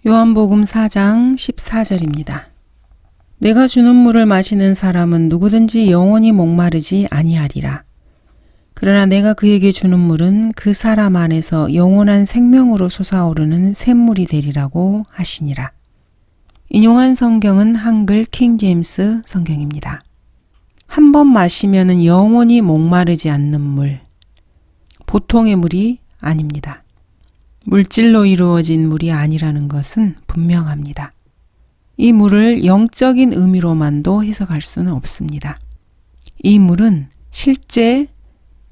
요한복음 4장 14절입니다. 내가 주는 물을 마시는 사람은 누구든지 영원히 목마르지 아니하리라. 그러나 내가 그에게 주는 물은 그 사람 안에서 영원한 생명으로 솟아오르는 샘물이 되리라고 하시니라. 인용한 성경은 한글 킹 제임스 성경입니다. 한 번 마시면 영원히 목마르지 않는 물, 보통의 물이 아닙니다. 물질로 이루어진 물이 아니라는 것은 분명합니다. 이 물을 영적인 의미로만도 해석할 수는 없습니다. 이 물은 실제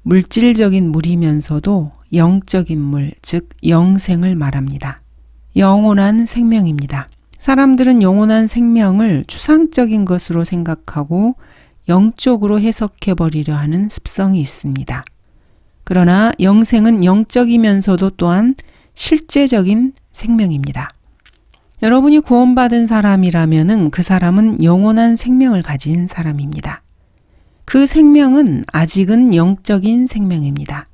물질적인 물이면서도 영적인 물, 즉 영생을 말합니다. 영원한 생명입니다. 사람들은 영원한 생명을 추상적인 것으로 생각하고 영적으로 해석해버리려 하는 습성이 있습니다. 그러나 영생은 영적이면서도 또한 실제적인 생명입니다. 여러분이 구원받은 사람이라면 그 사람은 영원한 생명을 가진 사람입니다. 그 생명은 아직은 영적인 생명입니다.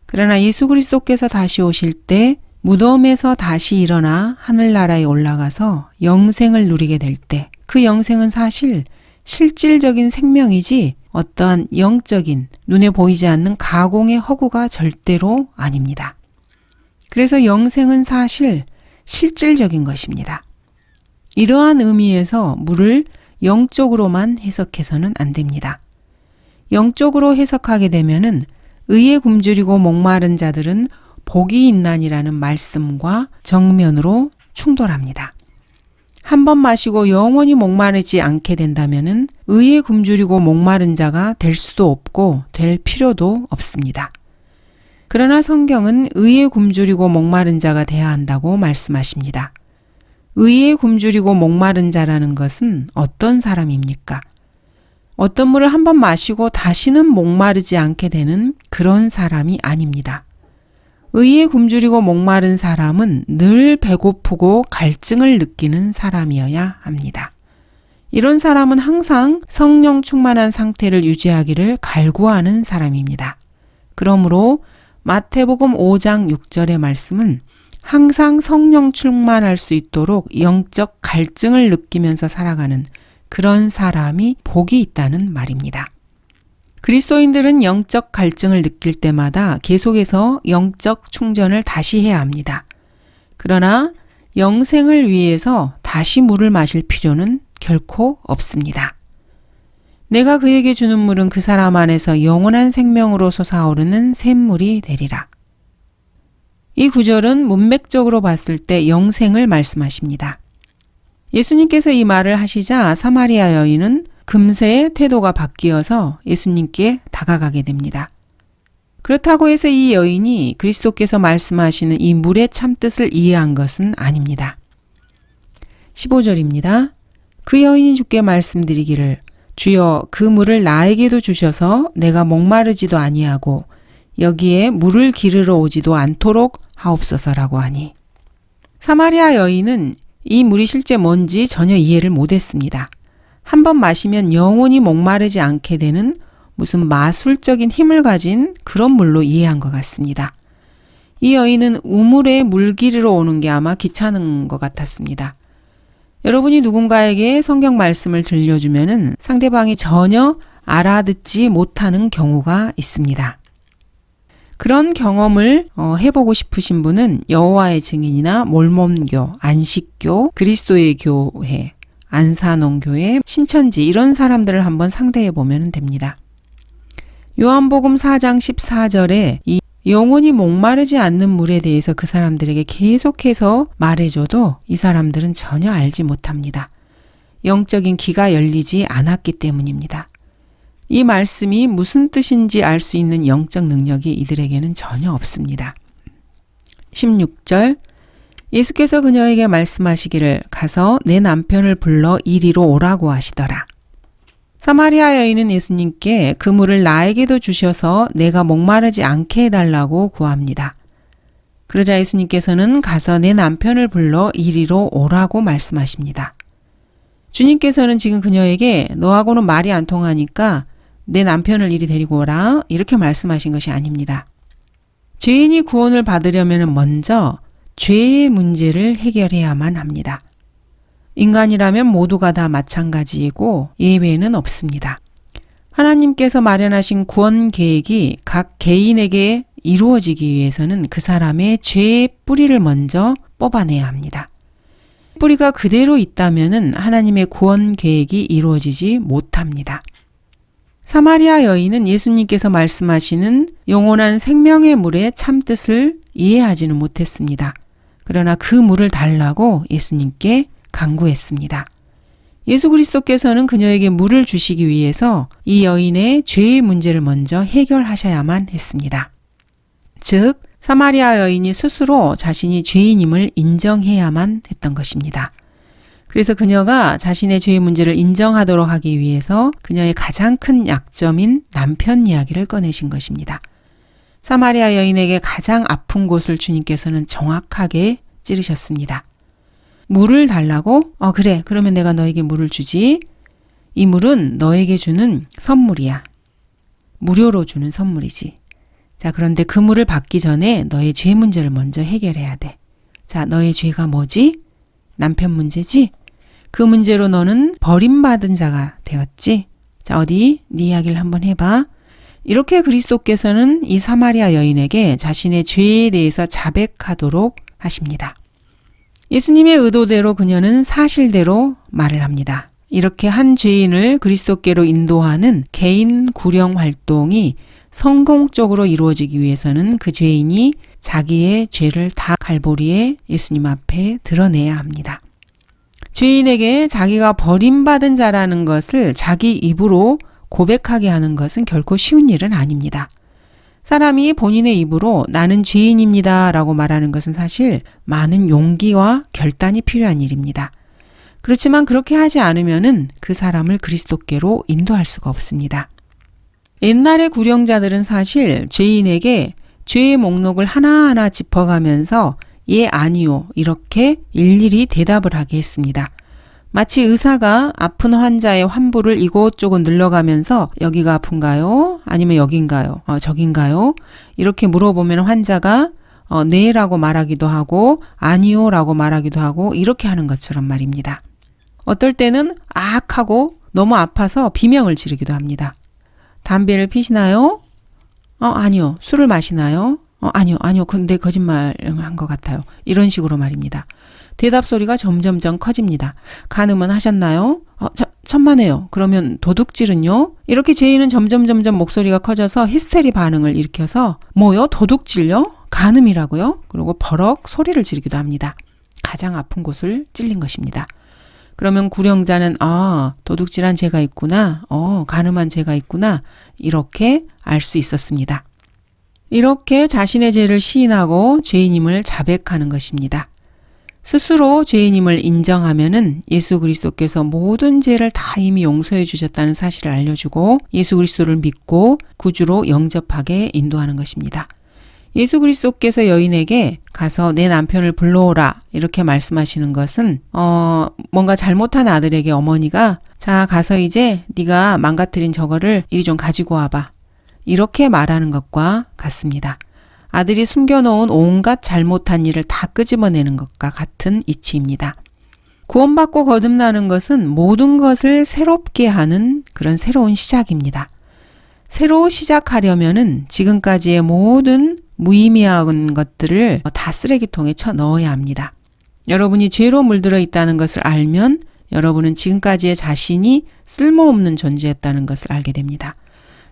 그러나 예수 그리스도께서 다시 오실 때 무덤에서 다시 일어나 하늘나라에 올라가서 영생을 누리게 될 때 그 영생은 사실 실질적인 생명이지 어떠한 영적인 눈에 보이지 않는 가공의 허구가 절대로 아닙니다. 그래서 영생은 사실 실질적인 것입니다. 이러한 의미에서 물을 영적으로만 해석해서는 안 됩니다. 영적으로 해석하게 되면은 의에 굶주리고 목마른 자들은 복이 있나니라는 말씀과 정면으로 충돌합니다. 한 번 마시고 영원히 목마르지 않게 된다면은 의에 굶주리고 목마른 자가 될 수도 없고 될 필요도 없습니다. 그러나 성경은 의에 굶주리고 목마른 자가 돼야 한다고 말씀하십니다. 의에 굶주리고 목마른 자라는 것은 어떤 사람입니까? 어떤 물을 한 번 마시고 다시는 목마르지 않게 되는 그런 사람이 아닙니다. 의에 굶주리고 목마른 사람은 늘 배고프고 갈증을 느끼는 사람이어야 합니다. 이런 사람은 항상 성령 충만한 상태를 유지하기를 갈구하는 사람입니다. 그러므로 마태복음 5장 6절의 말씀은 항상 성령 충만할 수 있도록 영적 갈증을 느끼면서 살아가는 그런 사람이 복이 있다는 말입니다. 그리스도인들은 영적 갈증을 느낄 때마다 계속해서 영적 충전을 다시 해야 합니다. 그러나 영생을 위해서 다시 물을 마실 필요는 결코 없습니다. 내가 그에게 주는 물은 그 사람 안에서 영원한 생명으로 솟아오르는 샘물이 되리라. 이 구절은 문맥적으로 봤을 때 영생을 말씀하십니다. 예수님께서 이 말을 하시자 사마리아 여인은 금세 태도가 바뀌어서 예수님께 다가가게 됩니다. 그렇다고 해서 이 여인이 그리스도께서 말씀하시는 이 물의 참뜻을 이해한 것은 아닙니다. 15절입니다. 그 여인이 주께 말씀드리기를 주여 그 물을 나에게도 주셔서 내가 목마르지도 아니하고 여기에 물을 기르러 오지도 않도록 하옵소서라고 하니 사마리아 여인은 이 물이 실제 뭔지 전혀 이해를 못했습니다. 한 번 마시면 영원히 목마르지 않게 되는 무슨 마술적인 힘을 가진 그런 물로 이해한 것 같습니다. 이 여인은 우물에 물 기르러 오는 게 아마 귀찮은 것 같았습니다. 여러분이 누군가에게 성경 말씀을 들려주면은 상대방이 전혀 알아듣지 못하는 경우가 있습니다. 그런 경험을 해보고 싶으신 분은 여호와의 증인이나 몰몬교, 안식교, 그리스도의 교회, 안산원교회, 신천지 이런 사람들을 한번 상대해 보면 됩니다. 요한복음 4장 14절에 이 영원히 목마르지 않는 물에 대해서 그 사람들에게 계속해서 말해줘도 이 사람들은 전혀 알지 못합니다. 영적인 귀가 열리지 않았기 때문입니다. 이 말씀이 무슨 뜻인지 알 수 있는 영적 능력이 이들에게는 전혀 없습니다. 16절 예수께서 그녀에게 말씀하시기를 가서 내 남편을 불러 이리로 오라고 하시더라. 사마리아 여인은 예수님께 그 물을 나에게도 주셔서 내가 목마르지 않게 해달라고 구합니다. 그러자 예수님께서는 가서 내 남편을 불러 이리로 오라고 말씀하십니다. 주님께서는 지금 그녀에게 너하고는 말이 안 통하니까 내 남편을 이리 데리고 오라 이렇게 말씀하신 것이 아닙니다. 죄인이 구원을 받으려면 먼저 죄의 문제를 해결해야만 합니다. 인간이라면 모두가 다 마찬가지이고 예외는 없습니다. 하나님께서 마련하신 구원 계획이 각 개인에게 이루어지기 위해서는 그 사람의 죄의 뿌리를 먼저 뽑아내야 합니다. 뿌리가 그대로 있다면 하나님의 구원 계획이 이루어지지 못합니다. 사마리아 여인은 예수님께서 말씀하시는 영원한 생명의 물의 참뜻을 이해하지는 못했습니다. 그러나 그 물을 달라고 예수님께 간구했습니다. 예수 그리스도께서는 그녀에게 물을 주시기 위해서 이 여인의 죄의 문제를 먼저 해결하셔야만 했습니다. 즉, 사마리아 여인이 스스로 자신이 죄인임을 인정해야만 했던 것입니다. 그래서 그녀가 자신의 죄의 문제를 인정하도록 하기 위해서 그녀의 가장 큰 약점인 남편 이야기를 꺼내신 것입니다. 사마리아 여인에게 가장 아픈 곳을 주님께서는 정확하게 찌르셨습니다. 물을 달라고? 그래. 그러면 내가 너에게 물을 주지. 이 물은 너에게 주는 선물이야. 무료로 주는 선물이지. 자, 그런데 그 물을 받기 전에 너의 죄 문제를 먼저 해결해야 돼. 자, 너의 죄가 뭐지? 남편 문제지? 그 문제로 너는 버림받은 자가 되었지? 자, 어디? 네 이야기를 한번 해봐. 이렇게 그리스도께서는 이 사마리아 여인에게 자신의 죄에 대해서 자백하도록 하십니다. 예수님의 의도대로 그녀는 사실대로 말을 합니다. 이렇게 한 죄인을 그리스도께로 인도하는 개인 구령 활동이 성공적으로 이루어지기 위해서는 그 죄인이 자기의 죄를 다 갈보리에 예수님 앞에 드러내야 합니다. 죄인에게 자기가 버림받은 자라는 것을 자기 입으로 고백하게 하는 것은 결코 쉬운 일은 아닙니다. 사람이 본인의 입으로 나는 죄인입니다 라고 말하는 것은 사실 많은 용기와 결단이 필요한 일입니다. 그렇지만 그렇게 하지 않으면은 그 사람을 그리스도께로 인도할 수가 없습니다. 옛날의 구령자들은 사실 죄인에게 죄의 목록을 하나하나 짚어가면서 예, 아니요 이렇게 일일이 대답을 하게 했습니다. 마치 의사가 아픈 환자의 환부를 이곳저곳 눌러가면서 여기가 아픈가요? 아니면 여긴가요? 저긴가요? 이렇게 물어보면 환자가 네라고 말하기도 하고 아니요 라고 말하기도 하고 이렇게 하는 것처럼 말입니다. 어떨 때는 악 하고 너무 아파서 비명을 지르기도 합니다. 담배를 피시나요? 아니요. 술을 마시나요? 아니요. 근데 거짓말 한 것 같아요. 이런 식으로 말입니다. 대답 소리가 점점점 커집니다. 간음은 하셨나요? 천만에요. 그러면 도둑질은요? 이렇게 죄인은 점점 목소리가 커져서 히스테리 반응을 일으켜서 뭐요? 도둑질요? 간음이라고요? 그리고 버럭 소리를 지르기도 합니다. 가장 아픈 곳을 찔린 것입니다. 그러면 구령자는 도둑질한 죄가 있구나. 간음한 죄가 있구나. 이렇게 알 수 있었습니다. 이렇게 자신의 죄를 시인하고 죄인임을 자백하는 것입니다. 스스로 죄인임을 인정하면은 예수 그리스도께서 모든 죄를 다 이미 용서해 주셨다는 사실을 알려주고 예수 그리스도를 믿고 구주로 영접하게 인도하는 것입니다. 예수 그리스도께서 여인에게 가서 내 남편을 불러오라 이렇게 말씀하시는 것은 뭔가 잘못한 아들에게 어머니가 자 가서 이제 네가 망가뜨린 저거를 이리 좀 가지고 와봐 이렇게 말하는 것과 같습니다. 아들이 숨겨놓은 온갖 잘못한 일을 다 끄집어내는 것과 같은 이치입니다. 구원받고 거듭나는 것은 모든 것을 새롭게 하는 그런 새로운 시작입니다. 새로 시작하려면은 지금까지의 모든 무의미한 것들을 다 쓰레기통에 쳐 넣어야 합니다. 여러분이 죄로 물들어 있다는 것을 알면 여러분은 지금까지의 자신이 쓸모없는 존재였다는 것을 알게 됩니다.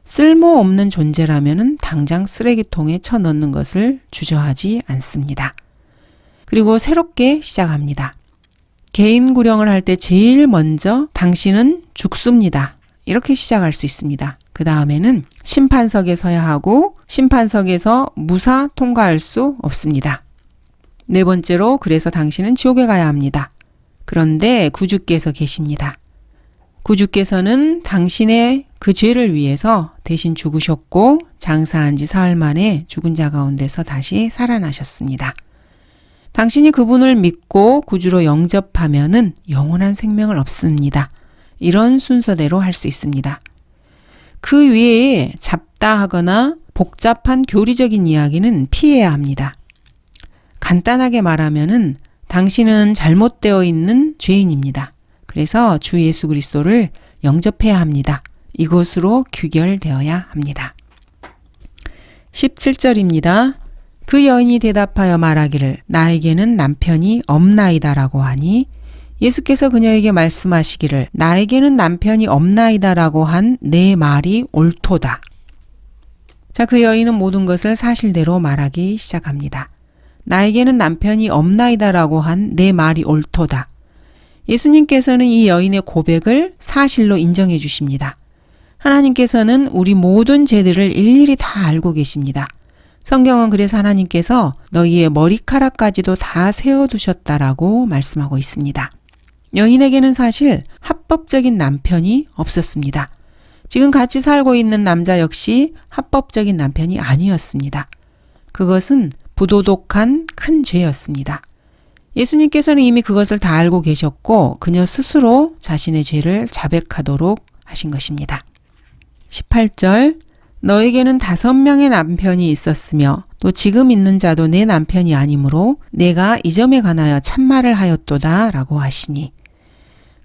쓸모없는 존재라면은 당장 쓰레기통에 쳐 넣는 것을 주저하지 않습니다. 그리고 새롭게 시작합니다. 개인 구령을 할 때 제일 먼저 당신은 죽습니다. 이렇게 시작할 수 있습니다. 그 다음에는 심판석에 서야 하고 심판석에서 무사 통과할 수 없습니다. 네 번째로 그래서 당신은 지옥에 가야 합니다. 그런데 구주께서 계십니다. 구주께서는 당신의 그 죄를 위해서 대신 죽으셨고 장사한 지 사흘 만에 죽은 자 가운데서 다시 살아나셨습니다. 당신이 그분을 믿고 구주로 영접하면은 영원한 생명을 얻습니다. 이런 순서대로 할 수 있습니다. 그 외에 잡다하거나 복잡한 교리적인 이야기는 피해야 합니다. 간단하게 말하면은 당신은 잘못되어 있는 죄인입니다. 그래서 주 예수 그리스도를 영접해야 합니다. 이것으로 귀결되어야 합니다. 17절입니다. 그 여인이 대답하여 말하기를 나에게는 남편이 없나이다라고 하니 예수께서 그녀에게 말씀하시기를 나에게는 남편이 없나이다라고 한 내 말이 옳도다. 자, 그 여인은 모든 것을 사실대로 말하기 시작합니다. 나에게는 남편이 없나이다라고 한 내 말이 옳도다. 예수님께서는 이 여인의 고백을 사실로 인정해 주십니다. 하나님께서는 우리 모든 죄들을 일일이 다 알고 계십니다. 성경은 그래서 하나님께서 너희의 머리카락까지도 다 세워두셨다라고 말씀하고 있습니다. 여인에게는 사실 합법적인 남편이 없었습니다. 지금 같이 살고 있는 남자 역시 합법적인 남편이 아니었습니다. 그것은 부도덕한 큰 죄였습니다. 예수님께서는 이미 그것을 다 알고 계셨고 그녀 스스로 자신의 죄를 자백하도록 하신 것입니다. 18절 너에게는 5명의 남편이 있었으며 또 지금 있는 자도 내 남편이 아니므로 내가 이 점에 관하여 참말을 하였도다 라고 하시니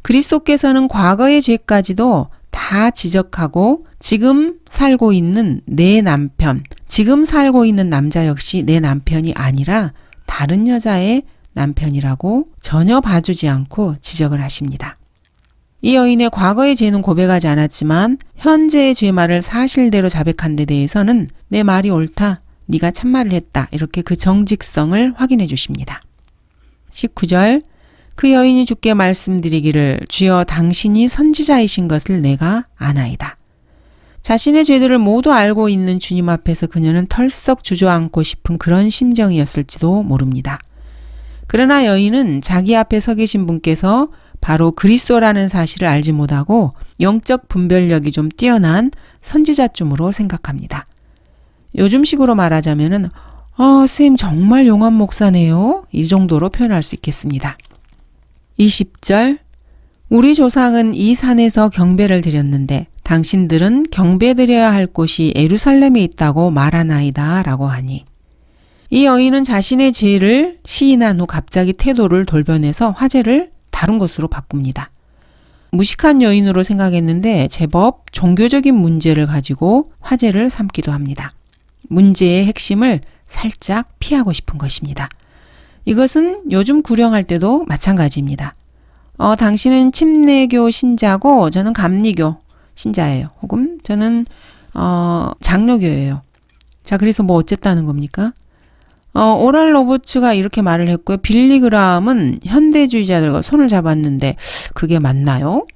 그리스도께서는 과거의 죄까지도 다 지적하고 지금 살고 있는 내 남편, 지금 살고 있는 남자 역시 내 남편이 아니라 다른 여자의 남편이라고 전혀 봐주지 않고 지적을 하십니다. 이 여인의 과거의 죄는 고백하지 않았지만 현재의 죄말을 사실대로 자백한 데 대해서는 내 말이 옳다, 네가 참말을 했다 이렇게 그 정직성을 확인해 주십니다. 19절 그 여인이 주께 말씀드리기를 주여 당신이 선지자이신 것을 내가 아나이다. 자신의 죄들을 모두 알고 있는 주님 앞에서 그녀는 털썩 주저앉고 싶은 그런 심정이었을지도 모릅니다. 그러나 여인은 자기 앞에 서 계신 분께서 바로 그리스도라는 사실을 알지 못하고 영적 분별력이 좀 뛰어난 선지자쯤으로 생각합니다. 요즘식으로 말하자면은 쌤 정말 용한 목사네요. 이 정도로 표현할 수 있겠습니다. 20절 우리 조상은 이 산에서 경배를 드렸는데 당신들은 경배드려야 할 곳이 예루살렘에 있다고 말하나이다 라고 하니 이 여인은 자신의 죄를 시인한 후 갑자기 태도를 돌변해서 화제를 다른 것으로 바꿉니다. 무식한 여인으로 생각했는데 제법 종교적인 문제를 가지고 화제를 삼기도 합니다. 문제의 핵심을 살짝 피하고 싶은 것입니다. 이것은 요즘 구령할 때도 마찬가지입니다. 당신은 침례교 신자고 저는 감리교 신자예요. 혹은 저는 장로교예요. 자, 그래서 뭐 어쨌다는 겁니까? 오랄 로버츠가 이렇게 말을 했고요. 빌리 그라함은 현대주의자들과 손을 잡았는데 그게 맞나요?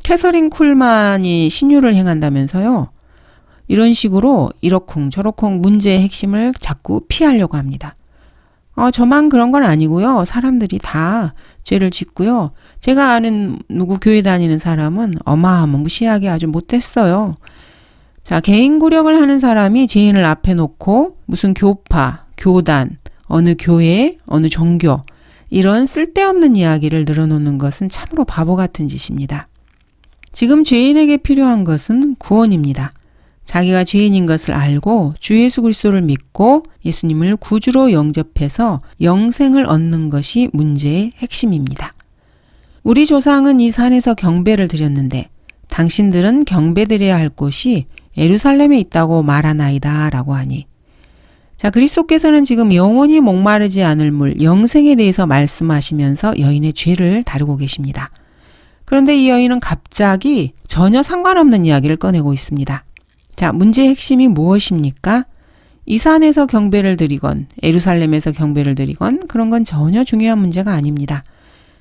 캐서린 쿨만이 신유를 행한다면서요. 이런 식으로 이러쿵 저러쿵 문제의 핵심을 자꾸 피하려고 합니다. 저만 그런 건 아니고요. 사람들이 다 죄를 짓고요. 제가 아는 누구 교회 다니는 사람은 어마어마무시하게 아주 못됐어요. 자, 개인 구력을 하는 사람이 죄인을 앞에 놓고 무슨 교파, 교단, 어느 교회, 어느 종교 이런 쓸데없는 이야기를 늘어놓는 것은 참으로 바보 같은 짓입니다. 지금 죄인에게 필요한 것은 구원입니다. 자기가 죄인인 것을 알고 주 예수 그리스도를 믿고 예수님을 구주로 영접해서 영생을 얻는 것이 문제의 핵심입니다. 우리 조상은 이 산에서 경배를 드렸는데 당신들은 경배드려야 할 곳이 예루살렘에 있다고 말하나이다 라고 하니 자, 그리스도께서는 지금 영원히 목마르지 않을 물, 영생에 대해서 말씀하시면서 여인의 죄를 다루고 계십니다. 그런데 이 여인은 갑자기 전혀 상관없는 이야기를 꺼내고 있습니다. 자, 문제의 핵심이 무엇입니까? 이 산에서 경배를 드리건 예루살렘에서 경배를 드리건 그런 건 전혀 중요한 문제가 아닙니다.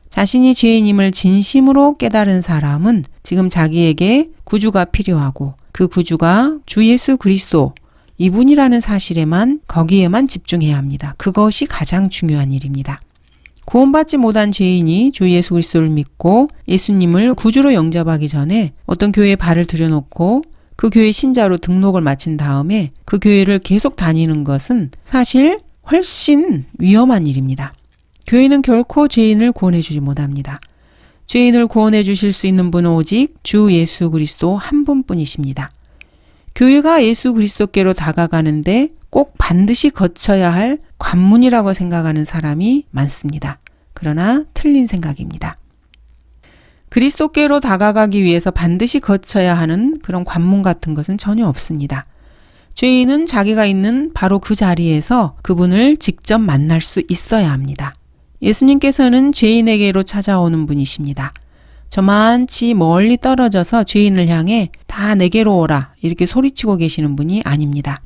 자신이 죄인임을 진심으로 깨달은 사람은 지금 자기에게 구주가 필요하고 그 구주가 주 예수 그리스도 이분이라는 사실에만 거기에만 집중해야 합니다. 그것이 가장 중요한 일입니다. 구원받지 못한 죄인이 주 예수 그리스도를 믿고 예수님을 구주로 영접하기 전에 어떤 교회에 발을 들여놓고 그 교회 신자로 등록을 마친 다음에 그 교회를 계속 다니는 것은 사실 훨씬 위험한 일입니다. 교회는 결코 죄인을 구원해 주지 못합니다. 죄인을 구원해 주실 수 있는 분은 오직 주 예수 그리스도 한 분뿐이십니다. 교회가 예수 그리스도께로 다가가는데 꼭 반드시 거쳐야 할 관문이라고 생각하는 사람이 많습니다. 그러나 틀린 생각입니다. 그리스도께로 다가가기 위해서 반드시 거쳐야 하는 그런 관문 같은 것은 전혀 없습니다. 죄인은 자기가 있는 바로 그 자리에서 그분을 직접 만날 수 있어야 합니다. 예수님께서는 죄인에게로 찾아오는 분이십니다. 저만치 멀리 떨어져서 죄인을 향해 다 내게로 오라 이렇게 소리치고 계시는 분이 아닙니다.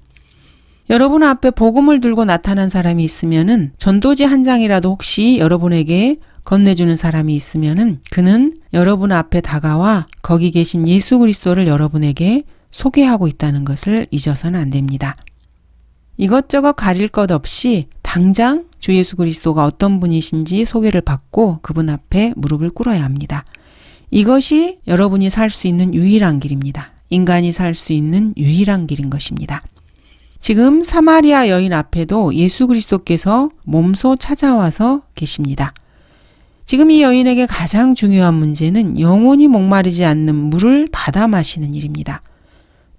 여러분 앞에 복음을 들고 나타난 사람이 있으면은 전도지 한 장이라도 혹시 여러분에게 건네주는 사람이 있으면은 그는 여러분 앞에 다가와 거기 계신 예수 그리스도를 여러분에게 소개하고 있다는 것을 잊어서는 안 됩니다. 이것저것 가릴 것 없이 당장 주 예수 그리스도가 어떤 분이신지 소개를 받고 그분 앞에 무릎을 꿇어야 합니다. 이것이 여러분이 살 수 있는 유일한 길입니다. 인간이 살 수 있는 유일한 길인 것입니다. 지금 사마리아 여인 앞에도 예수 그리스도께서 몸소 찾아와서 계십니다. 지금 이 여인에게 가장 중요한 문제는 영원히 목마르지 않는 물을 받아 마시는 일입니다.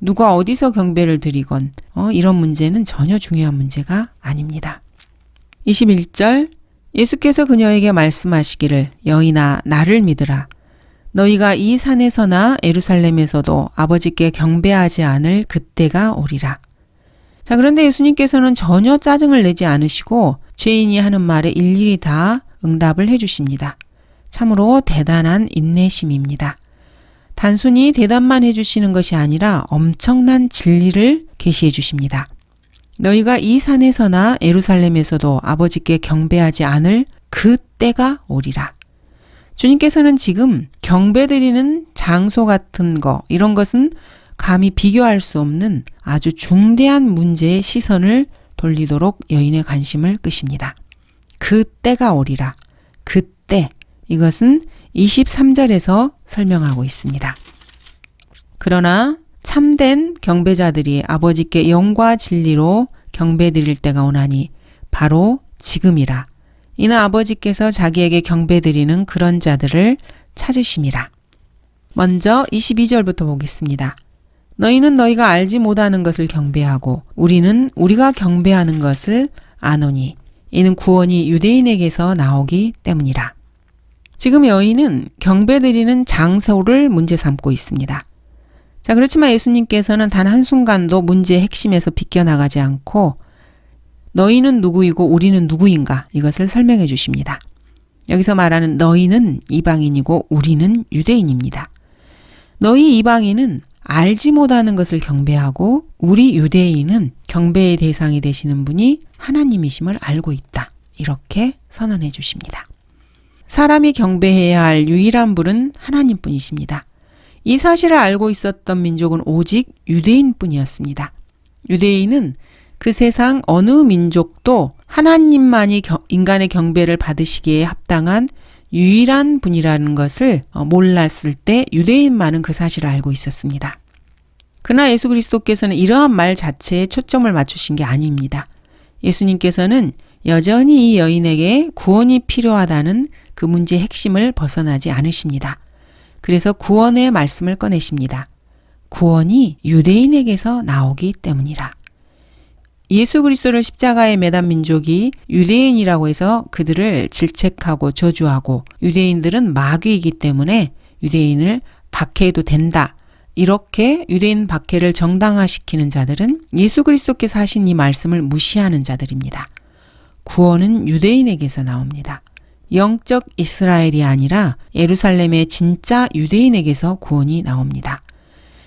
누가 어디서 경배를 드리건 이런 문제는 전혀 중요한 문제가 아닙니다. 21절 예수께서 그녀에게 말씀하시기를 여인아 나를 믿으라. 너희가 이 산에서나 예루살렘에서도 아버지께 경배하지 않을 그때가 오리라. 자, 그런데 예수님께서는 전혀 짜증을 내지 않으시고 죄인이 하는 말에 일일이 다 응답을 해주십니다. 참으로 대단한 인내심입니다. 단순히 대답만 해주시는 것이 아니라 엄청난 진리를 계시해 주십니다. 너희가 이 산에서나 예루살렘에서도 아버지께 경배하지 않을 그 때가 오리라. 주님께서는 지금 경배드리는 장소 같은 거 이런 것은 감히 비교할 수 없는 아주 중대한 문제에 시선을 돌리도록 여인의 관심을 끄십니다. 그 때가 오리라. 그 때 이것은 23절에서 설명하고 있습니다. 그러나 참된 경배자들이 아버지께 영과 진리로 경배드릴 때가 오나니 바로 지금이라. 이는 아버지께서 자기에게 경배드리는 그런 자들을 찾으심이라. 먼저 22절부터 보겠습니다. 너희는 너희가 알지 못하는 것을 경배하고 우리는 우리가 경배하는 것을 아노니 이는 구원이 유대인에게서 나오기 때문이라. 지금 여인은 경배드리는 장소를 문제 삼고 있습니다. 자, 그렇지만 예수님께서는 단 한순간도 문제의 핵심에서 비껴나가지 않고 너희는 누구이고 우리는 누구인가 이것을 설명해 주십니다. 여기서 말하는 너희는 이방인이고 우리는 유대인입니다. 너희 이방인은 알지 못하는 것을 경배하고 우리 유대인은 경배의 대상이 되시는 분이 하나님이심을 알고 있다. 이렇게 선언해 주십니다. 사람이 경배해야 할 유일한 분은 하나님뿐이십니다. 이 사실을 알고 있었던 민족은 오직 유대인뿐이었습니다. 유대인은 그 세상 어느 민족도 하나님만이 인간의 경배를 받으시기에 합당한 유일한 분이라는 것을 몰랐을 때 유대인만은 그 사실을 알고 있었습니다. 그러나 예수 그리스도께서는 이러한 말 자체에 초점을 맞추신 게 아닙니다. 예수님께서는 여전히 이 여인에게 구원이 필요하다는 그 문제의 핵심을 벗어나지 않으십니다. 그래서 구원의 말씀을 꺼내십니다. 구원이 유대인에게서 나오기 때문이라. 예수 그리스도를 십자가에 매단 민족이 유대인이라고 해서 그들을 질책하고 저주하고 유대인들은 마귀이기 때문에 유대인을 박해해도 된다. 이렇게 유대인 박해를 정당화시키는 자들은 예수 그리스도께서 하신 이 말씀을 무시하는 자들입니다. 구원은 유대인에게서 나옵니다. 영적 이스라엘이 아니라 예루살렘의 진짜 유대인에게서 구원이 나옵니다.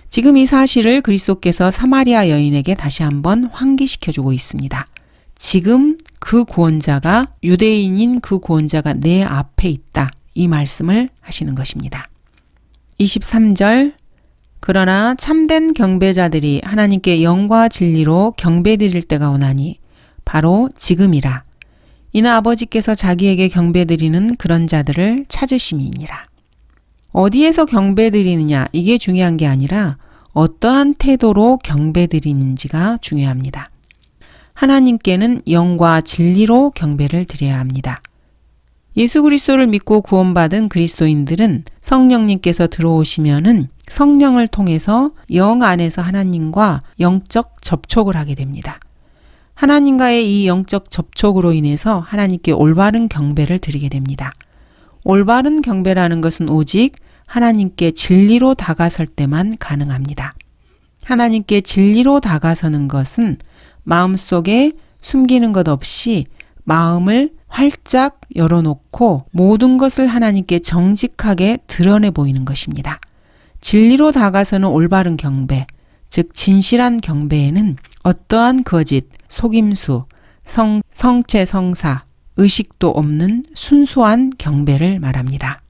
지금 이 사실을 그리스도께서 사마리아 여인에게 다시 한번 환기시켜주고 있습니다. 지금 그 구원자가 유대인인 그 구원자가 내 앞에 있다. 이 말씀을 하시는 것입니다. 23절 그러나 참된 경배자들이 하나님께 영과 진리로 경배드릴 때가 오나니 바로 지금이라. 이는 아버지께서 자기에게 경배드리는 그런 자들을 찾으심이니라. 어디에서 경배드리느냐 이게 중요한 게 아니라 어떠한 태도로 경배드리는지가 중요합니다. 하나님께는 영과 진리로 경배를 드려야 합니다. 예수 그리스도를 믿고 구원받은 그리스도인들은 성령님께서 들어오시면은 성령을 통해서 영 안에서 하나님과 영적 접촉을 하게 됩니다. 하나님과의 이 영적 접촉으로 인해서 하나님께 올바른 경배를 드리게 됩니다. 올바른 경배라는 것은 오직 하나님께 진리로 다가설 때만 가능합니다. 하나님께 진리로 다가서는 것은 마음속에 숨기는 것 없이 마음을 활짝 열어놓고 모든 것을 하나님께 정직하게 드러내 보이는 것입니다. 진리로 다가서는 올바른 경배, 즉 진실한 경배에는 어떠한 거짓, 속임수, 성체, 성사, 의식도 없는 순수한 경배를 말합니다.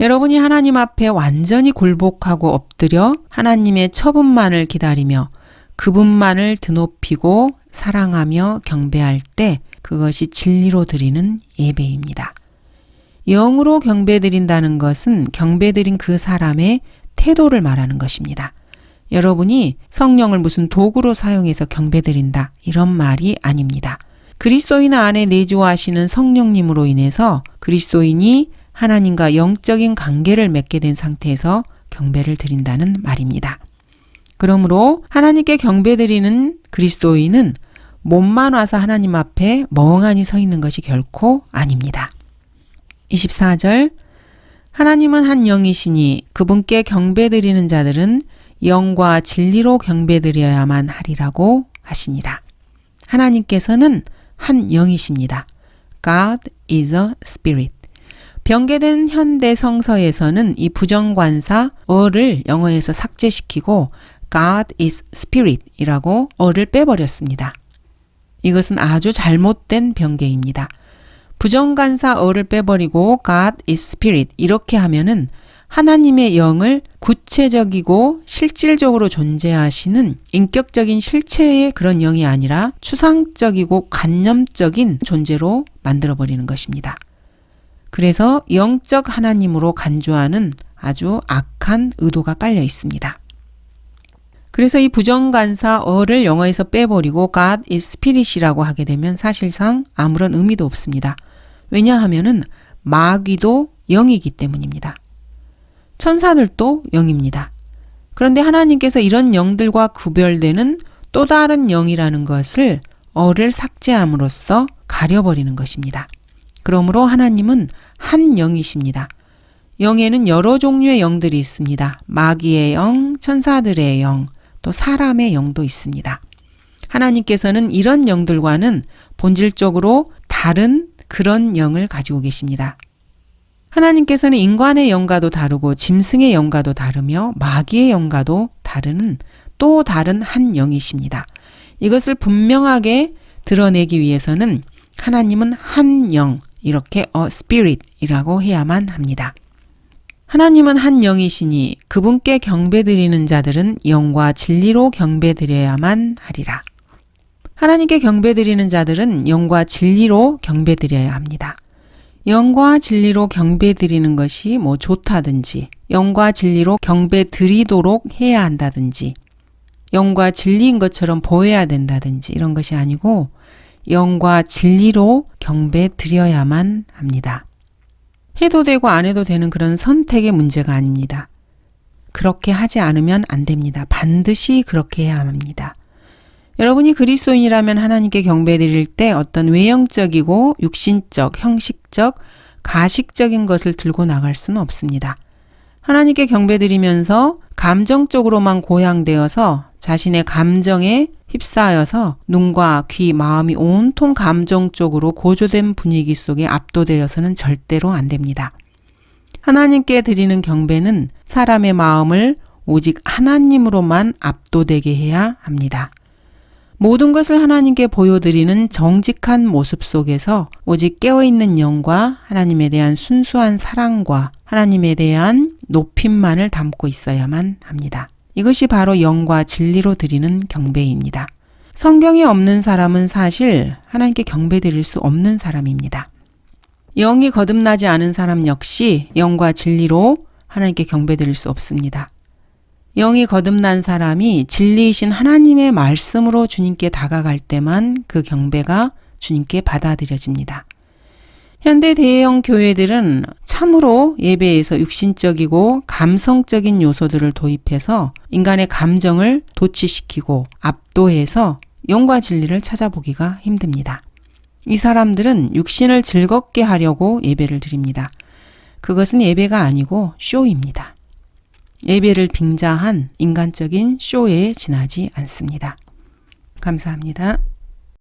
여러분이 하나님 앞에 완전히 굴복하고 엎드려 하나님의 처분만을 기다리며 그분만을 드높이고 사랑하며 경배할 때 그것이 진리로 드리는 예배입니다. 영으로 경배드린다는 것은 경배드린 그 사람의 태도를 말하는 것입니다. 여러분이 성령을 무슨 도구로 사용해서 경배드린다 이런 말이 아닙니다. 그리스도인 안에 내주하시는 성령님으로 인해서 그리스도인이 하나님과 영적인 관계를 맺게 된 상태에서 경배를 드린다는 말입니다. 그러므로 하나님께 경배드리는 그리스도인은 몸만 와서 하나님 앞에 멍하니 서 있는 것이 결코 아닙니다. 24절 하나님은 한 영이시니 그분께 경배드리는 자들은 영과 진리로 경배드려야만 하리라고 하시니라. 하나님께서는 한 영이십니다. God is a spirit. 변개된 현대 성서에서는 이 부정관사 어를 영어에서 삭제시키고 God is spirit 이라고 어를 빼버렸습니다. 이것은 아주 잘못된 변개입니다. 부정관사 어를 빼버리고 God is spirit 이렇게 하면은 하나님의 영을 구체적이고 실질적으로 존재하시는 인격적인 실체의 그런 영이 아니라 추상적이고 관념적인 존재로 만들어버리는 것입니다. 그래서 영적 하나님으로 간주하는 아주 악한 의도가 깔려 있습니다. 그래서 이 부정관사 어를 영어에서 빼버리고 God is Spirit이라고 하게 되면 사실상 아무런 의미도 없습니다. 왜냐하면은 마귀도 영이기 때문입니다. 천사들도 영입니다. 그런데 하나님께서 이런 영들과 구별되는 또 다른 영이라는 것을 어를 삭제함으로써 가려버리는 것입니다. 그러므로 하나님은 한 영이십니다. 영에는 여러 종류의 영들이 있습니다. 마귀의 영, 천사들의 영, 또 사람의 영도 있습니다. 하나님께서는 이런 영들과는 본질적으로 다른 그런 영을 가지고 계십니다. 하나님께서는 인간의 영과도 다르고 짐승의 영과도 다르며 마귀의 영과도 다른 또 다른 한 영이십니다. 이것을 분명하게 드러내기 위해서는 하나님은 한 영, 이렇게 a spirit이라고 해야만 합니다. 하나님은 한 영이시니 그분께 경배드리는 자들은 영과 진리로 경배드려야만 하리라. 하나님께 경배드리는 자들은 영과 진리로 경배드려야 합니다. 영과 진리로 경배드리는 것이 좋다든지 영과 진리로 경배드리도록 해야 한다든지 영과 진리인 것처럼 보여야 된다든지 이런 것이 아니고 영과 진리로 경배드려야만 합니다. 해도 되고 안 해도 되는 그런 선택의 문제가 아닙니다. 그렇게 하지 않으면 안 됩니다. 반드시 그렇게 해야 합니다. 여러분이 그리스도인이라면 하나님께 경배드릴 때 어떤 외형적이고 육신적, 형식적, 가식적인 것을 들고 나갈 수는 없습니다. 하나님께 경배드리면서 감정적으로만 고양되어서 자신의 감정에 휩싸여서 눈과 귀, 마음이 온통 감정적으로 고조된 분위기 속에 압도되어서는 절대로 안 됩니다. 하나님께 드리는 경배는 사람의 마음을 오직 하나님으로만 압도되게 해야 합니다. 모든 것을 하나님께 보여드리는 정직한 모습 속에서 오직 깨어있는 영과 하나님에 대한 순수한 사랑과 하나님에 대한 높임만을 담고 있어야만 합니다. 이것이 바로 영과 진리로 드리는 경배입니다. 성경에 없는 사람은 사실 하나님께 경배드릴 수 없는 사람입니다. 영이 거듭나지 않은 사람 역시 영과 진리로 하나님께 경배드릴 수 없습니다. 영이 거듭난 사람이 진리이신 하나님의 말씀으로 주님께 다가갈 때만 그 경배가 주님께 받아들여집니다. 현대 대형 교회들은 참으로 예배에서 육신적이고 감성적인 요소들을 도입해서 인간의 감정을 도취시키고 압도해서 영과 진리를 찾아보기가 힘듭니다. 이 사람들은 육신을 즐겁게 하려고 예배를 드립니다. 그것은 예배가 아니고 쇼입니다. 예배를 빙자한 인간적인 쇼에 지나지 않습니다. 감사합니다.